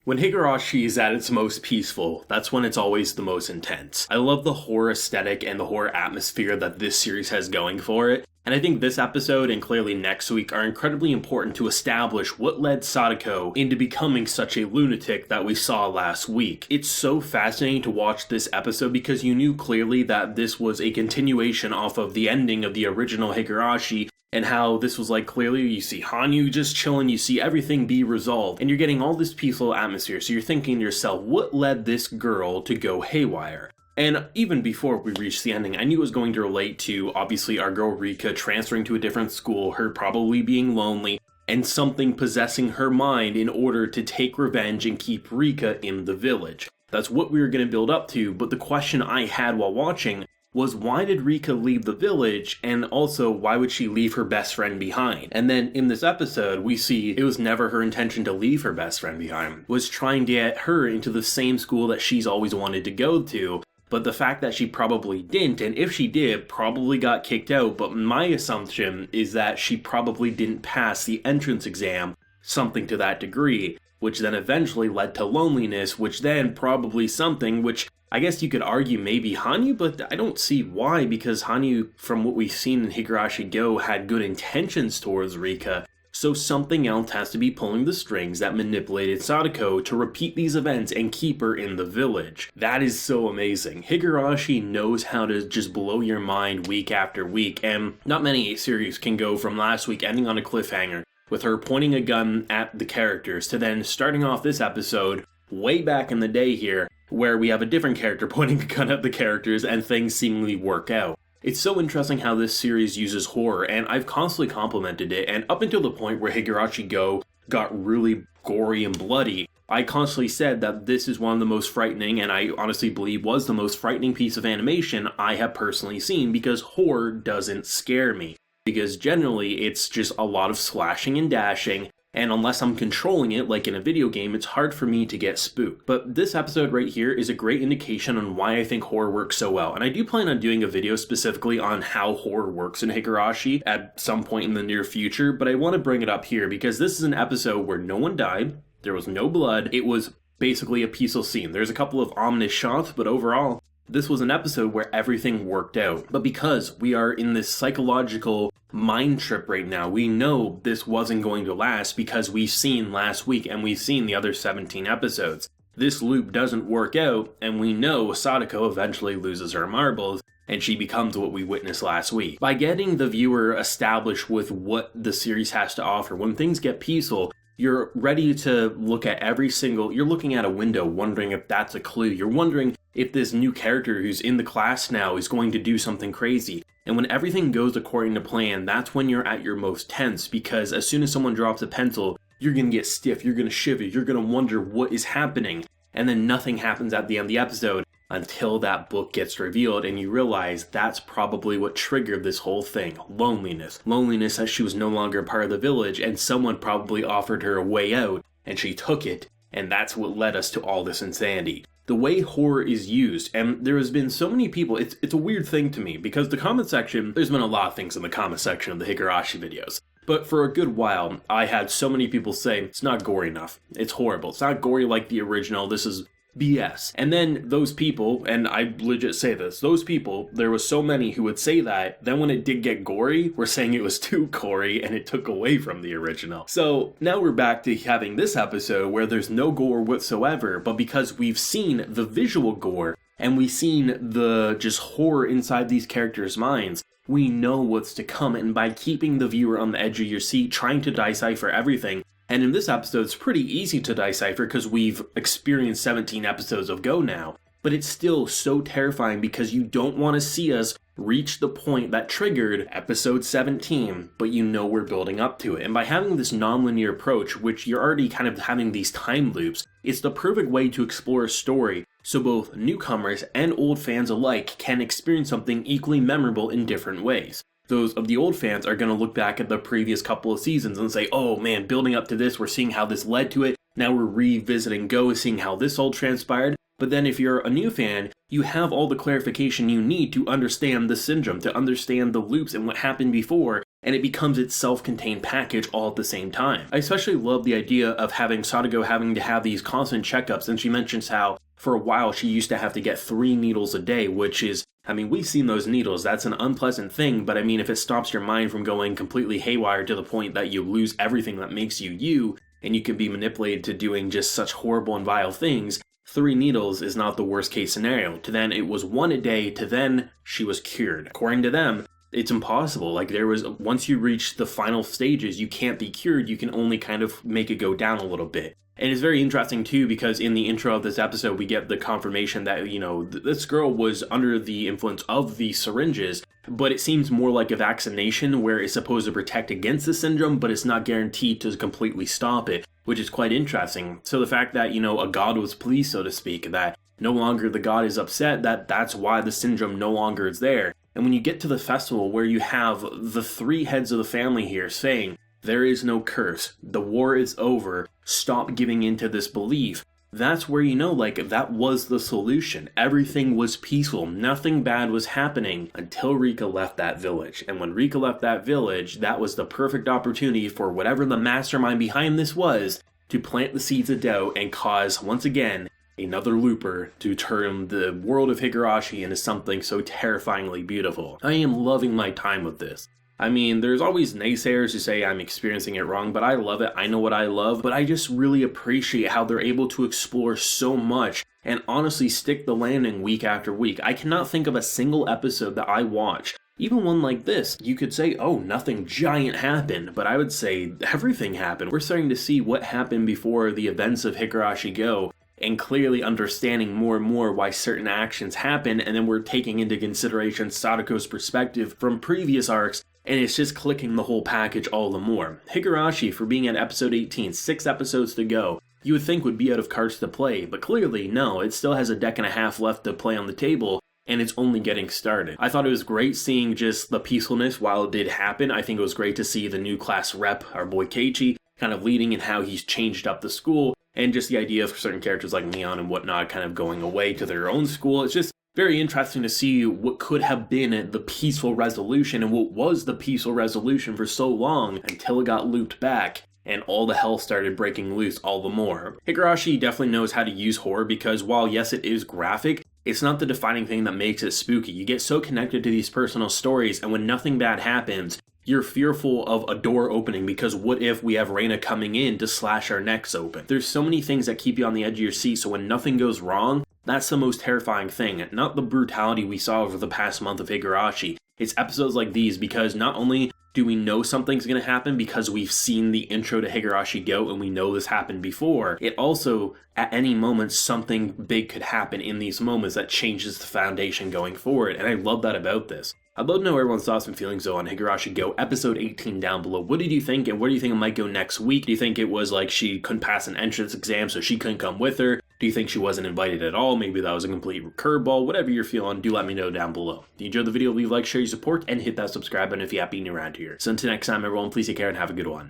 When Higurashi is at its most peaceful, that's when it's always the most intense. I love the horror aesthetic and the horror atmosphere that this series has going for it, and I think this episode and clearly next week are incredibly important to establish what led Satoko into becoming such a lunatic that we saw last week. It's so fascinating to watch this episode because you knew clearly that this was a continuation off of the ending of the original Higurashi, and how this was like clearly you see Hanyu just chilling, you see everything be resolved, and you're getting all this peaceful atmosphere, so you're thinking to yourself, what led this girl to go haywire? And even before we reached the ending, I knew it was going to relate to, obviously, our girl Rika transferring to a different school, her probably being lonely, and something possessing her mind in order to take revenge and keep Rika in the village. That's what we were going to build up to, but the question I had while watching was why did Rika leave the village, and also why would she leave her best friend behind? And then in this episode, we see it was never her intention to leave her best friend behind. Was trying to get her into the same school that she's always wanted to go to, but the fact that she probably didn't, and if she did, probably got kicked out, but my assumption is that she probably didn't pass the entrance exam, something to that degree, which then eventually led to loneliness, which then probably something which I guess you could argue maybe Hanyu, but I don't see why, because Hanyu, from what we've seen in Higurashi GOU, had good intentions towards Rika, so something else has to be pulling the strings that manipulated Satoko to repeat these events and keep her in the village. That is so amazing. Higurashi knows how to just blow your mind week after week, and not many series can go from last week ending on a cliffhanger, with her pointing a gun at the characters, to then starting off this episode, way back in the day here, where we have a different character pointing a gun at the characters and things seemingly work out. It's so interesting how this series uses horror, and I've constantly complimented it, and up until the point where Higurashi GOU got really gory and bloody, I constantly said that this is one of the most frightening, and I honestly believe was the most frightening piece of animation I have personally seen, because horror doesn't scare me. Because generally, it's just a lot of slashing and dashing, and unless I'm controlling it, like in a video game, it's hard for me to get spooked. But this episode right here is a great indication on why I think horror works so well. And I do plan on doing a video specifically on how horror works in Higurashi at some point in the near future, but I want to bring it up here because this is an episode where no one died, there was no blood, it was basically a peaceful scene. There's a couple of ominous shots, but overall, this was an episode where everything worked out. But because we are in this psychological mind trip right now, we know this wasn't going to last because we've seen last week and we've seen the other 17 episodes. This loop doesn't work out, and we know Satoko eventually loses her marbles, and she becomes what we witnessed last week. By getting the viewer established with what the series has to offer, when things get peaceful, you're ready to look at you're looking at a window wondering if that's a clue. You're wondering if this new character who's in the class now is going to do something crazy. And when everything goes according to plan, that's when you're at your most tense, because as soon as someone drops a pencil, you're going to get stiff, you're going to shiver, you're going to wonder what is happening. And then nothing happens at the end of the episode until that book gets revealed, and you realize that's probably what triggered this whole thing. Loneliness. Loneliness as she was no longer a part of the village, and someone probably offered her a way out, and she took it, and that's what led us to all this insanity. The way horror is used, and there has been so many people, it's a weird thing to me, because the comment section, there's been a lot of things in the comment section of the Higurashi videos. But for a good while, I had so many people say, it's not gory enough, it's horrible, it's not gory like the original, this is BS. And then those people, and I legit say this, those people, there was so many who would say that, then when it did get gory, were saying it was too gory and it took away from the original. So now we're back to having this episode where there's no gore whatsoever, but because we've seen the visual gore, and we've seen the just horror inside these characters' minds, we know what's to come, and by keeping the viewer on the edge of your seat, trying to decipher everything, and in this episode, it's pretty easy to decipher because we've experienced 17 episodes of GOU now, but it's still so terrifying because you don't want to see us reach the point that triggered episode 17, but you know we're building up to it. And by having this non-linear approach, which you're already kind of having these time loops, it's the perfect way to explore a story so both newcomers and old fans alike can experience something equally memorable in different ways. Those of the old fans are going to look back at the previous couple of seasons and say, oh man, building up to this, we're seeing how this led to it, now we're revisiting GOU, seeing how this all transpired. But then if you're a new fan, you have all the clarification you need to understand the syndrome, to understand the loops and what happened before, and it becomes its self-contained package all at the same time. I especially love the idea of having Satoko having to have these constant checkups, and she mentions how for a while she used to have to get 3 needles a day, which is, I mean, we've seen those needles, that's an unpleasant thing, but I mean, if it stops your mind from going completely haywire to the point that you lose everything that makes you you, and you can be manipulated to doing just such horrible and vile things, 3 needles is not the worst case scenario. To then it was 1 a day, to then she was cured. According to them, it's impossible. Like, once you reach the final stages, you can't be cured, you can only kind of make it go down a little bit. And it's very interesting too, because in the intro of this episode, we get the confirmation that, you know, this girl was under the influence of the syringes, but it seems more like a vaccination where it's supposed to protect against the syndrome, but it's not guaranteed to completely stop it, which is quite interesting. So the fact that, you know, a god was pleased, so to speak, that no longer the god is upset, that's why the syndrome no longer is there. And when you get to the festival where you have the 3 heads of the family here saying, there is no curse, the war is over, stop giving into this belief, that's where you know, like, that was the solution. Everything was peaceful, nothing bad was happening until Rika left that village. And when Rika left that village, that was the perfect opportunity for whatever the mastermind behind this was to plant the seeds of doubt and cause, once again, another looper to turn the world of Higurashi into something so terrifyingly beautiful. I am loving my time with this. I mean, there's always naysayers who say I'm experiencing it wrong, but I love it. I know what I love, but I just really appreciate how they're able to explore so much and honestly stick the landing week after week. I cannot think of a single episode that I watched, even one like this. You could say, oh, nothing giant happened, but I would say everything happened. We're starting to see what happened before the events of Higurashi Go, and clearly understanding more and more why certain actions happen, and then we're taking into consideration Satoko's perspective from previous arcs, and it's just clicking the whole package all the more. Higurashi, for being at episode 18, 6 episodes to go, you would think would be out of cards to play, but clearly no, it still has a deck and a half left to play on the table, and it's only getting started. I thought it was great seeing just the peacefulness while it did happen. I think it was great to see the new class rep, our boy Keiichi, kind of leading and how he's changed up the school, and just the idea of certain characters like Nguyen and whatnot kind of going away to their own school. It's just very interesting to see what could have been the peaceful resolution and what was the peaceful resolution for so long until it got looped back and all the hell started breaking loose all the more. Higurashi definitely knows how to use horror because while yes it is graphic, it's not the defining thing that makes it spooky. You get so connected to these personal stories, and when nothing bad happens, you're fearful of a door opening because what if we have Reina coming in to slash our necks open? There's so many things that keep you on the edge of your seat, so when nothing goes wrong, that's the most terrifying thing. Not the brutality we saw over the past month of Higurashi. It's episodes like these because not only do we know something's going to happen because we've seen the intro to Higurashi Go and we know this happened before, it also, at any moment, something big could happen in these moments that changes the foundation going forward, and I love that about this. I'd love to know everyone's thoughts and feelings though on Higurashi Go episode 18 down below. What did you think, and where do you think it might go next week? Do you think it was like she couldn't pass an entrance exam so she couldn't come with her? Do you think she wasn't invited at all? Maybe that was a complete curveball. Whatever you're feeling, do let me know down below. If you enjoyed the video, leave a like, share your support, and hit that subscribe button if you happen to be new around here. So until next time everyone, please take care and have a good one.